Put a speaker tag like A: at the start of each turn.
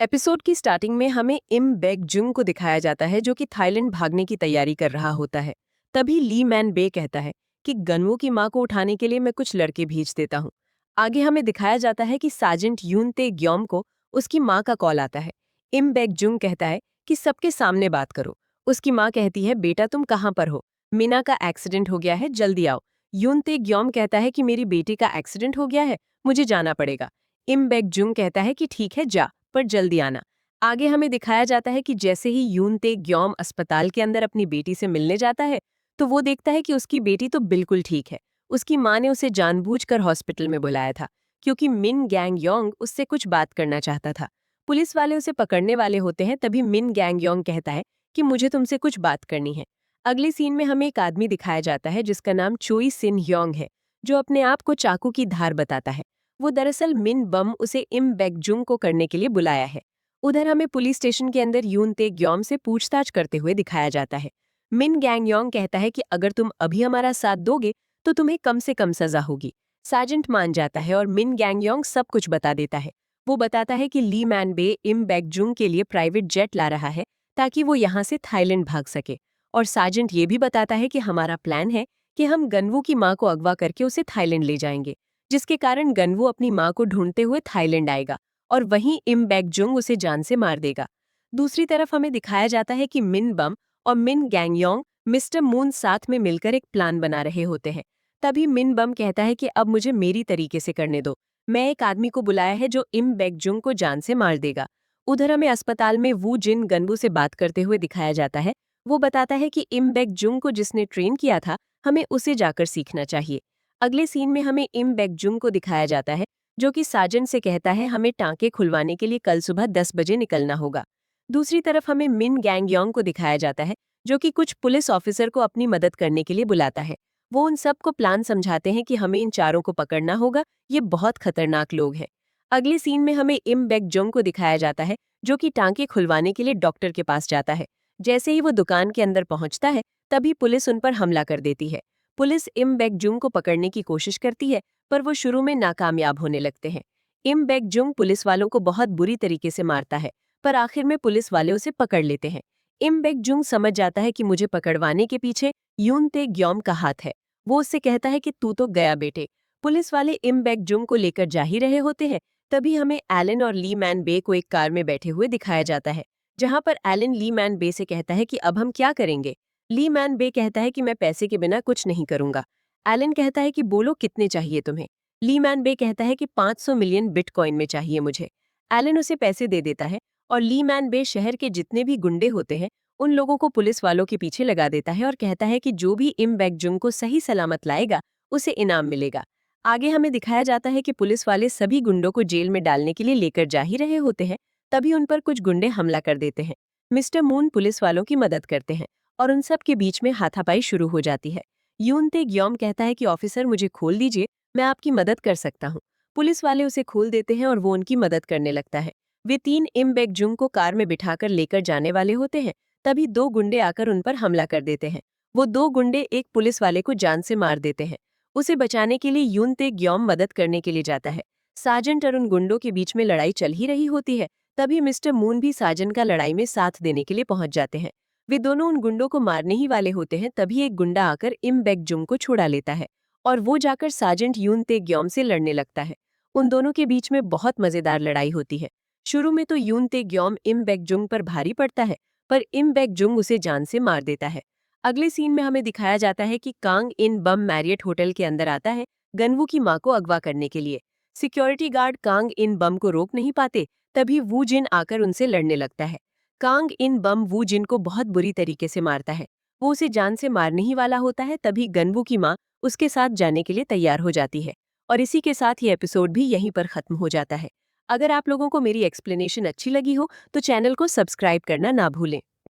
A: Episode की starting में हमें इम बेक जुंग को दिखाया जाता है जो कि थाईलैंड भागने की तैयारी कर रहा होता है। तभी ली मैन बे कहता है कि गनवो की मां को उठाने के लिए मैं कुछ लड़के भेज देता हूँ। आगे हमें दिखाया जाता है कि सार्जेंट यून ते ग्योम को उसकी मां का कॉल आता है। इम बेक जुंग कहता है कि सबके सामने बात करो। उसकी मां कहती है, बेटा तुम कहाँ पर हो? मीना का एक्सीडेंट हो गया है, जल्दी आओ। यून ते ग्योम कहता है कि मेरी बेटी का एक्सीडेंट हो गया है, मुझे जाना पड़ेगा। इम बेक जुंग कहता है कि ठीक है जा, पर जल्दी आना। आगे हमें दिखाया जाता है कि जैसे ही यून ते ग्योम अस्पताल के अंदर अपनी बेटी से मिलने जाता है तो वो देखता है कि उसकी बेटी तो बिल्कुल ठीक है। उसकी माँ ने उसे जानबूझकर हॉस्पिटल में बुलाया था क्योंकि मिन गैंग योंग उससे कुछ बात करना चाहता था। पुलिस वाले उसे पकड़ने वाले होते हैं, तभी मिन गैंग योंग कहता है कि मुझे तुमसे कुछ बात करनी है। अगले सीन में हमें एक आदमी दिखाया जाता है जिसका नाम चोई सिन योंग है, जो अपने आप को चाकू की धार बताता है। वो दरअसल मिन बम उसे इम बेकजुंग को करने के लिए बुलाया है। उधर हमें पुलिस स्टेशन के अंदर यून ते ग्योम से पूछताछ करते हुए दिखाया जाता है। मिन गैंगयोंग कहता है कि अगर तुम अभी हमारा साथ दोगे तो तुम्हें कम से कम सजा होगी। सार्जेंट मान जाता है और मिन गैंगयोंग सब कुछ बता देता है। वो बताता है कि ली मैन बे इम बेकजुंग के लिए प्राइवेट जेट ला रहा है ताकि वो यहाँ से थाईलैंड भाग सके। और सार्जेंट ये भी बताता है कि हमारा प्लान है कि हम गनवू की माँ को अगवा करके उसे थाईलैंड ले जाएंगे, जिसके कारण गनवू अपनी माँ को ढूंढते हुए थाईलैंड आएगा और वहीं इम बेकजुंग उसे जान से मार देगा। दूसरी तरफ हमें दिखाया जाता है कि मिन बम और मिन गैंगयोंग मिस्टर मून साथ में मिलकर एक प्लान बना रहे होते हैं। तभी मिन बम कहता है कि अब मुझे मेरी तरीके से करने दो, मैं एक आदमी को बुलाया है जो इम बेकजुंग को जान से मार देगा। उधर हमें अस्पताल में वू जिन गनवू से बात करते हुए दिखाया जाता है। वो बताता है कि इम बेकजुंग को जिसने ट्रेन किया था हमें उसे जाकर सीखना चाहिए। अगले सीन में हमें इम बेकजुंग को दिखाया जाता है जो कि सार्जेंट से कहता है हमें टांके खुलवाने के लिए कल सुबह 10 बजे निकलना होगा। दूसरी तरफ हमें मिन गैंगयोंग को दिखाया जाता है जो कि कुछ पुलिस ऑफिसर को अपनी मदद करने के लिए बुलाता है। वो उन सबको प्लान समझाते हैं कि हमें इन चारों को पकड़ना होगा, ये बहुत खतरनाक लोग हैं। अगले सीन में हमें इम बेकजुंग को दिखाया जाता है जो कि टांके खुलवाने के लिए डॉक्टर के पास जाता है। जैसे ही वो दुकान के अंदर पहुंचता है तभी पुलिस उन पर हमला कर देती है। पुलिस इम बेकजुंग को पकड़ने की कोशिश करती है, पर वो शुरू में नाकामयाब होने लगते हैं। इम बेकजुंग पुलिस वालों को बहुत बुरी तरीके से मारता है, पर आखिर में पुलिस वाले उसे पकड़ लेते हैं। इम बेकजुंग समझ जाता है कि मुझे पकड़वाने के पीछे यून ते ग्योम का हाथ है। वो उससे कहता है कि तू तो गया बेटे। पुलिस वाले इम बेकजुंग को लेकर जा ही रहे होते हैं, तभी हमें एलन और ली मैन बे को एक कार में बैठे हुए दिखाया जाता है, जहां पर एलन ली मैन बे से कहता है कि अब हम क्या करेंगे। ली मैन बे कहता है कि मैं पैसे के बिना कुछ नहीं करूंगा। एलन कहता है कि बोलो कितने चाहिए तुम्हें। ली मैन बे कहता है कि 500 मिलियन बिटकॉइन में चाहिए मुझे। एलन उसे पैसे दे देता है और ली मैन बे शहर के जितने भी गुंडे होते हैं उन लोगों को पुलिस वालों के पीछे लगा देता है और कहता है कि जो भी इम बेकजुंग को सही सलामत लाएगा उसे इनाम मिलेगा। आगे हमें दिखाया जाता है कि पुलिस वाले सभी गुंडों को जेल में डालने के लिए लेकर जा ही रहे होते हैं, तभी उन पर कुछ गुंडे हमला कर देते हैं। मिस्टर मून पुलिस वालों की मदद करते हैं और उन सब के बीच में हाथापाई शुरू हो जाती है। यून ते ग्योम कहता है कि ऑफिसर मुझे खोल दीजिए, मैं आपकी मदद कर सकता हूँ। पुलिस वाले उसे खोल देते हैं और वो उनकी मदद करने लगता है। वे तीन इम बेकजुंग को कार में बिठाकर लेकर जाने वाले होते हैं, तभी दो गुंडे आकर उन पर हमला कर देते हैं। वो दो गुंडे एक पुलिस वाले को जान से मार देते हैं। उसे बचाने के लिए यून ते ग्योम मदद करने के लिए जाता है। सार्जेंट और उन गुंडों के बीच में लड़ाई चल ही रही होती है, तभी मिस्टर मून भी सार्जेंट का लड़ाई में साथ देने के लिए पहुंच जाते हैं। वे दोनों उन गुंडों को मारने ही वाले होते हैं, तभी एक गुंडा आकर इम बेकजुंग को छुड़ा लेता है और वो जाकर सार्जेंट यून ते ग्योम से लड़ने लगता है। उन दोनों के बीच में बहुत मजेदार लड़ाई होती है। शुरू में तो यून ते ग्योम इम बेकजुंग पर भारी पड़ता है, पर इम बेकजुंग उसे जान से मार देता है। अगले सीन में हमें दिखाया जाता है कि कांग इन बम मैरियट होटल के अंदर आता है गनवू की मां को अगवा करने के लिए। सिक्योरिटी गार्ड कांग इन बम को रोक नहीं पाते, तभी वू जिन आकर उनसे लड़ने लगता है। कांग इन बम वू जिन को बहुत बुरी तरीके से मारता है। वो उसे जान से मारने ही वाला होता है, तभी गनवू की मां उसके साथ जाने के लिए तैयार हो जाती है। और इसी के साथ ये एपिसोड भी यहीं पर खत्म हो जाता है। अगर आप लोगों को मेरी एक्सप्लेनेशन अच्छी लगी हो तो चैनल को सब्सक्राइब करना ना भूलें।